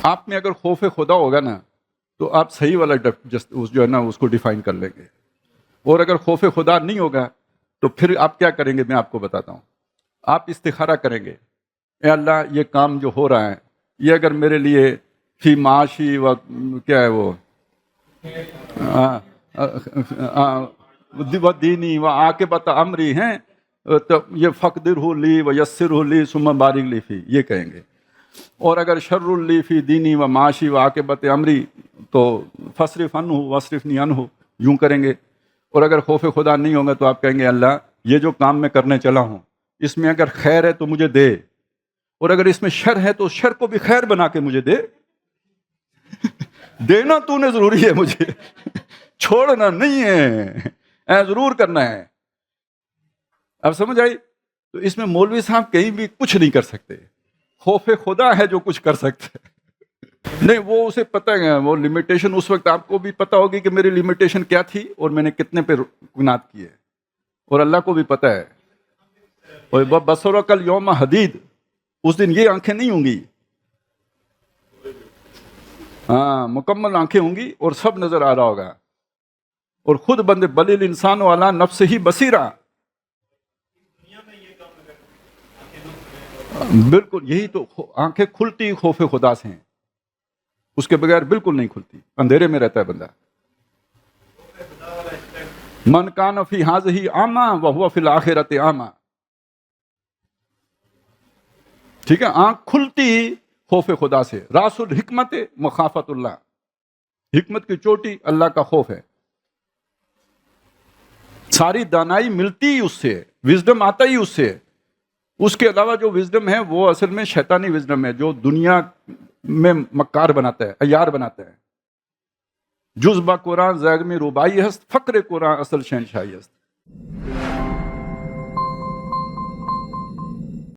آپ میں اگر خوف خدا ہوگا نا تو آپ صحیح والا جو ہے نا اس کو ڈیفائن کر لیں گے، اور اگر خوف خدا نہیں ہوگا تو پھر آپ کیا کریں گے؟ میں آپ کو بتاتا ہوں. آپ استخارہ کریں گے، اے اللہ یہ کام جو ہو رہا ہے یہ اگر میرے لیے فی معاشی و کیا ہے وہ و دینی و عاقبت امری ہیں تو یہ فقدر ہو لی و یسر ہو لی ثم بارک لی فی، یہ کہیں گے. اور اگر شر لی فی دینی و معاشی و عاقبت امری تو فصرف عنہ وصرفنی عنہ، یوں کریں گے. اور اگر خوف خدا نہیں ہوگا تو آپ کہیں گے اللہ یہ جو کام میں کرنے چلا ہوں اس میں اگر خیر ہے تو مجھے دے، اور اگر اس میں شر ہے تو شر کو بھی خیر بنا کے مجھے دے. دینا تو نے ضروری ہے، مجھے چھوڑنا نہیں ہے، ضرور کرنا ہے. اب سمجھ آئی؟ تو اس میں مولوی صاحب کہیں بھی کچھ نہیں کر سکتے، خوف خدا ہے جو کچھ کر سکتے. نہیں وہ اسے پتہ ہے، وہ لمیٹیشن اس وقت آپ کو بھی پتہ ہوگی کہ میری لمیٹیشن کیا تھی اور میں نے کتنے پہ رکنات کیے، اور اللہ کو بھی پتہ ہے. اور بصرک الیوم حدید، اس دن یہ آنکھیں نہیں ہوں گی، ہاں مکمل آنکھیں ہوں گی اور سب نظر آ رہا ہوگا. اور خود بندے بل الانسان علی نفسہ بصیرہ، بالکل یہی تو آنکھیں کھلتی خوف خدا سے ہیں، اس کے بغیر بالکل نہیں کھلتی، اندھیرے میں رہتا ہے بندہ. من کان فی ہذہ اعمی وہو فی الآخرۃ اعمی. ٹھیک ہے، آنکھ کھلتی خوف خدا سے. راس الحکمت مخافت اللہ، حکمت کی چوٹی اللہ کا خوف ہے. ساری دانائی ملتی اس سے، وزڈم آتا ہی اس سے. اس کے علاوہ جو وزڈم ہے وہ اصل میں شیطانی وزڈم ہے جو دنیا میں مکار بناتا ہے، عیار بناتا ہے. جز با قرآن زیگ میں ربائی ہست، فقر قرآن اصل شہنشاہی ہست.